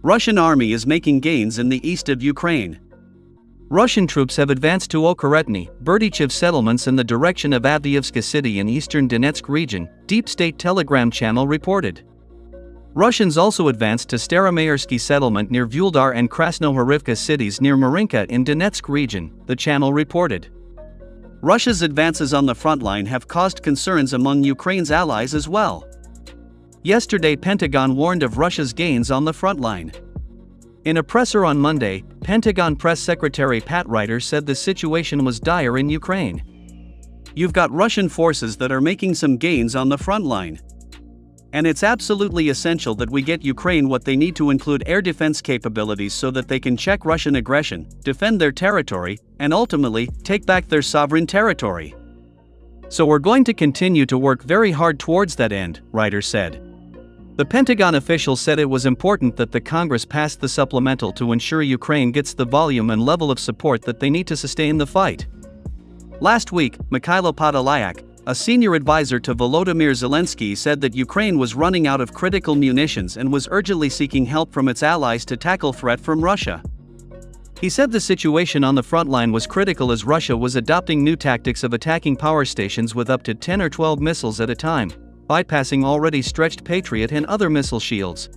Russian army is making gains in the east of Ukraine. Russian troops have advanced to Okoretny, Berdichev settlements in the direction of Avdiivka city in eastern Donetsk region, Deep State Telegram channel reported. Russians also advanced to Staromayersky settlement near Vuldar and Krasnohorivka cities near Marinka in Donetsk region, the channel reported. Russia's advances on the front line have caused concerns among Ukraine's allies as well. Yesterday, Pentagon warned of Russia's gains on the front line. In a presser on Monday, Pentagon Press Secretary Pat Ryder said the situation was dire in Ukraine. You've got Russian forces that are making some gains on the front line. And it's absolutely essential that we get Ukraine what they need to include air defense capabilities so that they can check Russian aggression, defend their territory, and ultimately, take back their sovereign territory. So we're going to continue to work very hard towards that end, Ryder said. The Pentagon official said it was important that the Congress passed the supplemental to ensure Ukraine gets the volume and level of support that they need to sustain the fight. Last week, Mikhailo Podolyak, a senior advisor to Volodymyr Zelensky, said that Ukraine was running out of critical munitions and was urgently seeking help from its allies to tackle threat from Russia. He said the situation on the front line was critical as Russia was adopting new tactics of attacking power stations with up to 10 or 12 missiles at a time, bypassing already stretched Patriot and other missile shields.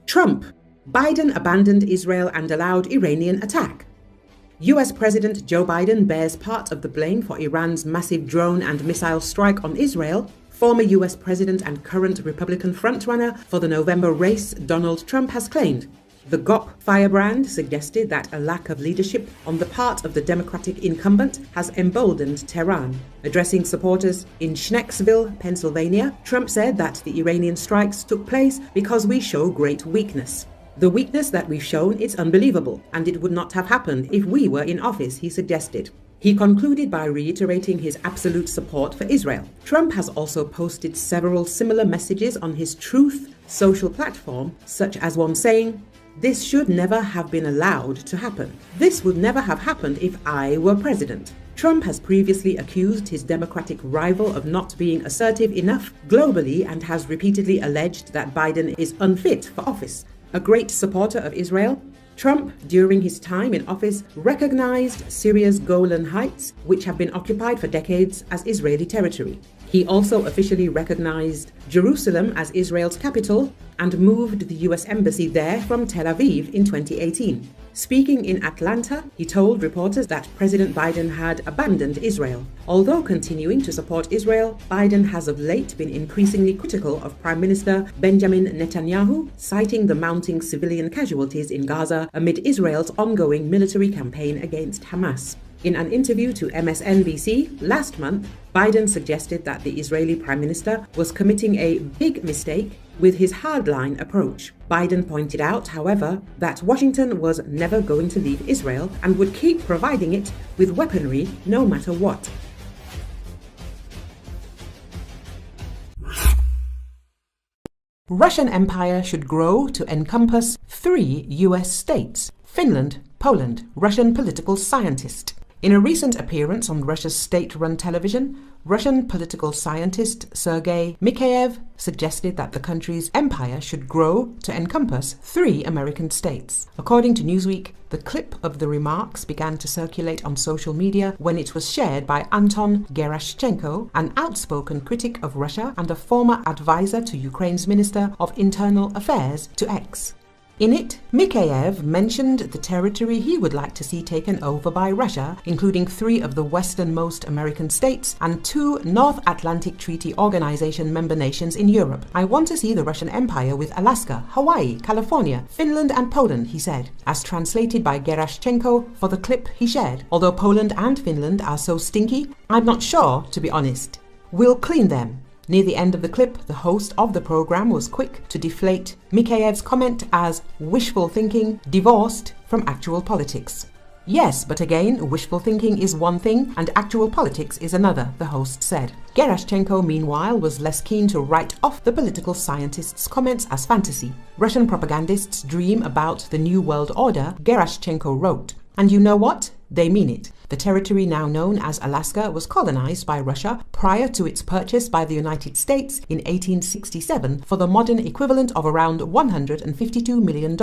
Trump. Biden abandoned Israel and allowed Iranian attack. US President Joe Biden bears part of the blame for Iran's massive drone and missile strike on Israel. Former US President and current Republican frontrunner for the November race, Donald Trump, has claimed. The GOP firebrand suggested that a lack of leadership on the part of the Democratic incumbent has emboldened Tehran. Addressing supporters in Schnecksville, Pennsylvania, Trump said that the Iranian strikes took place because we show great weakness. The weakness that we've shown is unbelievable, and it would not have happened if we were in office, he suggested. He concluded by reiterating his absolute support for Israel. Trump has also posted several similar messages on his Truth social platform, such as one saying, "This should never have been allowed to happen. This would never have happened if I were president." Trump has previously accused his Democratic rival of not being assertive enough globally and has repeatedly alleged that Biden is unfit for office. A great supporter of Israel, Trump, during his time in office, recognized Syria's Golan Heights, which have been occupied for decades, as Israeli territory. He also officially recognized Jerusalem as Israel's capital and moved the US embassy there from Tel Aviv in 2018. Speaking in Atlanta, he told reporters that President Biden had abandoned Israel. Although continuing to support Israel, Biden has of late been increasingly critical of Prime Minister Benjamin Netanyahu, citing the mounting civilian casualties in Gaza amid Israel's ongoing military campaign against Hamas. In an interview to MSNBC last month, Biden suggested that the Israeli Prime Minister was committing a big mistake with his hardline approach. Biden pointed out, however, that Washington was never going to leave Israel and would keep providing it with weaponry no matter what. Russian empire should grow to encompass 3 US states. Finland, Poland, Russian political scientist. In a recent appearance on Russia's state-run television, Russian political scientist Sergei Mikheyev suggested that the country's empire should grow to encompass 3 American states. According to Newsweek, the clip of the remarks began to circulate on social media when it was shared by Anton Gerashchenko, an outspoken critic of Russia and a former advisor to Ukraine's Minister of Internal Affairs, to X. In it, Mikheyev mentioned the territory he would like to see taken over by Russia, including 3 of the westernmost American states and 2 North Atlantic Treaty Organization member nations in Europe. "I want to see the Russian Empire with Alaska, Hawaii, California, Finland and Poland," he said, as translated by Gerashchenko for the clip he shared. "Although Poland and Finland are so stinky, I'm not sure, to be honest. We'll clean them." Near the end of the clip, the host of the program was quick to deflate Mikheyev's comment as wishful thinking divorced from actual politics. "Yes, but again, wishful thinking is one thing and actual politics is another," the host said. Gerashchenko, meanwhile, was less keen to write off the political scientist's comments as fantasy. "Russian propagandists dream about the New World Order," Gerashchenko wrote. "And you know what? They mean it. The territory now known as Alaska was colonized by Russia prior to its purchase by the United States in 1867 for the modern equivalent of around $152 million.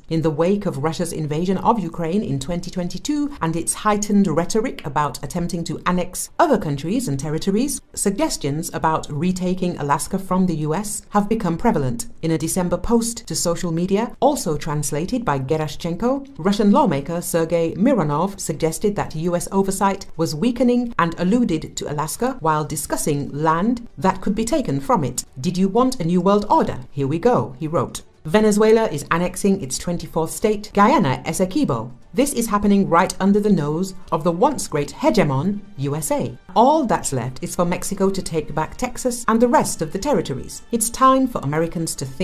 In the wake of Russia's invasion of Ukraine in 2022 and its heightened rhetoric about attempting to annex other countries and territories, suggestions about retaking Alaska from the US have become prevalent. In a December post to social media, also translated by Gerashchenko, Russian lawmaker Sergei Mironov suggested that US oversight was weakening and alluded to Alaska while discussing land that could be taken from it. "Did you want a new world order? Here we go," he wrote. Venezuela is annexing its 24th state, Guyana Essequibo. This is happening right under the nose of the once great hegemon, USA. All that's left is for Mexico to take back Texas and the rest of the territories. It's time for Americans to think